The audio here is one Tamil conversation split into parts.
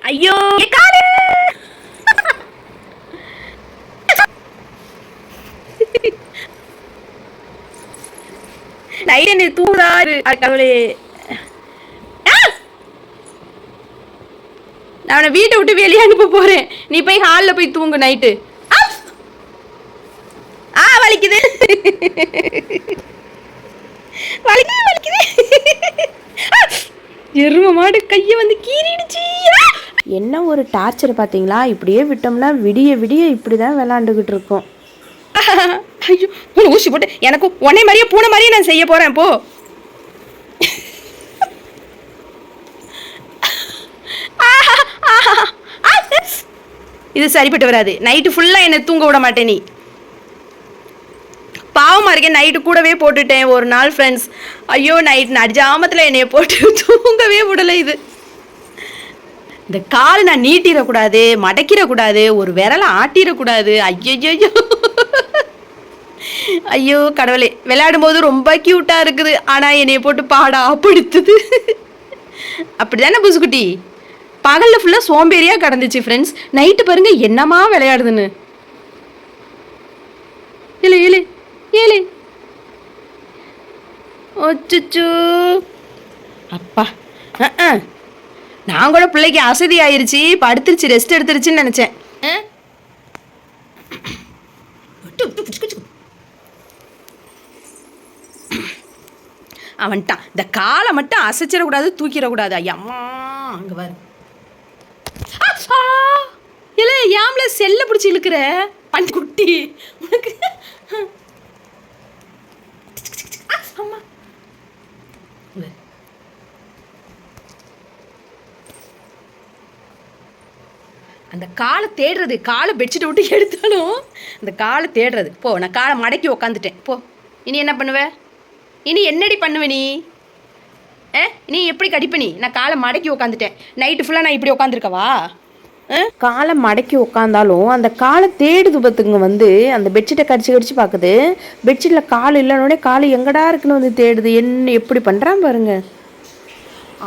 ஐயோ காலு நைட் என்ன தூங்குறாரு கடவுளே. நான் அவனை வீட்டை விட்டு வெளியே அனுப்ப போறேன். நீ போய் ஹாலில் போய் தூங்கு நைட்டு. வலிக்குது வலிக்குது வலிக்குது. எரும மாடு கையை வந்து கீறிடுச்சு. என்ன ஒரு டார்ச்சர் பார்த்தீங்களா? இப்படியே விட்டோம்னா விடிய விடிய இப்படி தான் விளாண்டுக்கிட்டு இருக்கோம். ஐயோ உன்னை ஊசி போட்டு எனக்கும் உன்னை மாதிரியே பூனை மாதிரியே நான் செய்ய போகிறேன் போ. இது சரிப்பட்டு வராது. நைட்டு ஃபுல்லாக என்னை தூங்க விட மாட்டேன் நீ. பாவமாக இருக்கேன். நைட்டு கூடவே போட்டுட்டேன் ஒரு நாள் ஃப்ரெண்ட்ஸ். ஐயோ நைட் நடிஜாமத்தில் என்னைய போட்டு தூங்கவே விடலை. இது இந்த கால் நான் நீட்டிடக்கூடாது, மடக்கிடக்கூடாது, ஒரு விரலை ஆட்டிடக்கூடாது. ஐயோ ஐயோ கடவுளே. விளையாடும் போது ரொம்ப க்யூட்டாக இருக்குது. ஆனால் என்னைய போட்டு பாடா படுத்துது. அப்படி தானே புசுக்குட்டி? பகலில் ஃபுல்லாக சோம்பேறியாக கிடந்துச்சு ஃப்ரெண்ட்ஸ். நைட்டு பாருங்க என்னமா விளையாடுதுன்னு. இல்லை இல்லை ஏழு ஒச்சுச்சு அப்பா. நான் கூட பிள்ளைக்கு அசதி ஆயிடுச்சு, படுத்துருச்சு, ரெஸ்ட் எடுத்துருச்சுன்னு நினச்சேன். அவன்ட்டான். இந்த காலை மட்டும் அசைச்சிடக்கூடாது, தூக்கிடக்கூடாது. ஐயம்மா அங்கே பாரு. இல்லை ஏம்ல செல்ல பிடிச்சி இழுக்கிற பன் குட்டி உனக்கு. அம்மா அந்த காலை தேடுறது, காலை பெட்ஷீட்டை விட்டு எடுத்தாலும் அந்த காலை தேடுறது. போ நான் காலை மடக்கி உக்காந்துட்டேன். போ இனி என்ன பண்ணுவ? இனி என்னடி பண்ணுவ நீ? நீ எப்படி கடிப்ப நீ? நான் காலை மடக்கி உக்காந்துட்டேன். நைட்டு ஃபுல்லாக நான் இப்படி உட்காந்துருக்கவா? காலை மடக்கி உட்காந்தாலும் அந்த காலை தேடுது பார்த்துங்க. வந்து அந்த பெட்ஷீட்டை கடிச்சு கடிச்சு பார்க்குது. பெட்ஷீட்டில் கால் இல்லைன்னொடனே காலை எங்கடா இருக்குன்னு வந்து தேடுது. என்ன எப்படி பண்ணுறான் பாருங்க.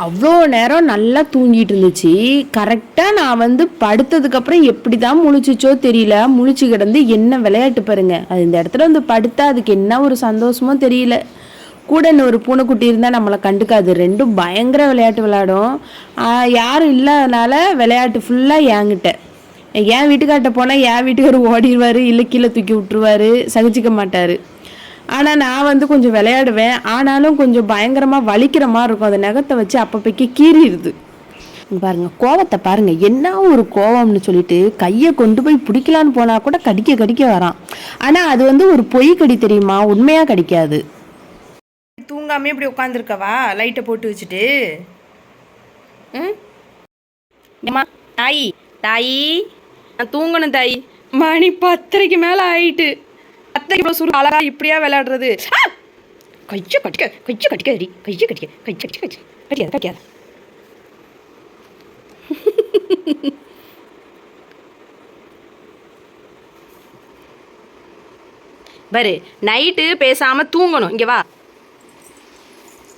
அவ்வளோ நேரம் நல்லா தூங்கிட்டு இருந்துச்சு. கரெக்டாக நான் வந்து படுத்ததுக்கப்புறம் எப்படி தான் முழிச்சிச்சோ தெரியல. முழிச்சு கிடந்து என்ன விளையாட்டு பாருங்க. அது இந்த இடத்துல வந்து படுத்தா அதுக்கு என்ன ஒரு சந்தோஷமோ தெரியல. கூட இன்னொரு பூனைக்குட்டி இருந்தால் நம்மளை கண்டுக்காது. ரெண்டும் பயங்கர விளையாட்டு விளையாடும். யாரும் இல்லாதனால விளையாட்டு ஃபுல்லாக என்கிட்ட. என் வீட்டுக்கார்ட்ட போனால் என் வீட்டுக்கார் ஓடிடுவார், இல்லை கீழே தூக்கி விட்டுருவார், சகிச்சிக்க மாட்டார். ஆனால் நான் வந்து கொஞ்சம் விளையாடுவேன். ஆனாலும் கொஞ்சம் பயங்கரமாக வலிக்கிற மாதிரி இருக்கும். அந்த நகத்தை வச்சு அப்பப்போக்கி கீறிடுது. பாருங்க கோவத்தை பாருங்க. என்ன ஒரு கோவம்னு சொல்லிட்டு கையை கொண்டு போய் பிடிக்கலான்னு போனால் கூட கடிக்க கடிக்க வரான். ஆனால் அது வந்து ஒரு பொய் கடி தெரியுமா, உண்மையாக கடிக்காது. தூங்காமே இப்படி உட்காந்துருக்கவா லைட்டை போட்டு வச்சுட்டு? ஏம்மா தாயி தாயி நான் தூங்கணும் தாயி. மணி 10:30 மேலே ஆயிட்டு. 10:30 சுரு அழகா இப்படியா விளையாடுறது? கைச்சு கட்டிக்க கைச்சு கட்டிக்கடி கைச்சு கட்டிக்க கைச்சு கட்டி கைச்சு கட்டிக்காத கட்டிக்காத. பாரு நைட்டு பேசாமல் தூங்கணும். இங்கே வா.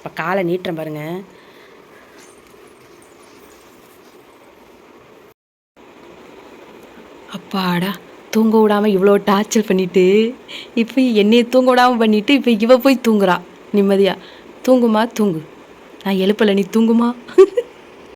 இப்போ காலை நீட்டுறேன் பாருங்க. அப்பாடா தூங்க விடாமல் இவ்வளோ டார்ச்சர் பண்ணிவிட்டு இப்போ என்னையை தூங்க விடாமல் பண்ணிவிட்டு இப்போ இவ போய் தூங்குறா நிம்மதியாக. தூங்குமா தூங்கு, நான் எழுப்பலை, நீ தூங்குமா.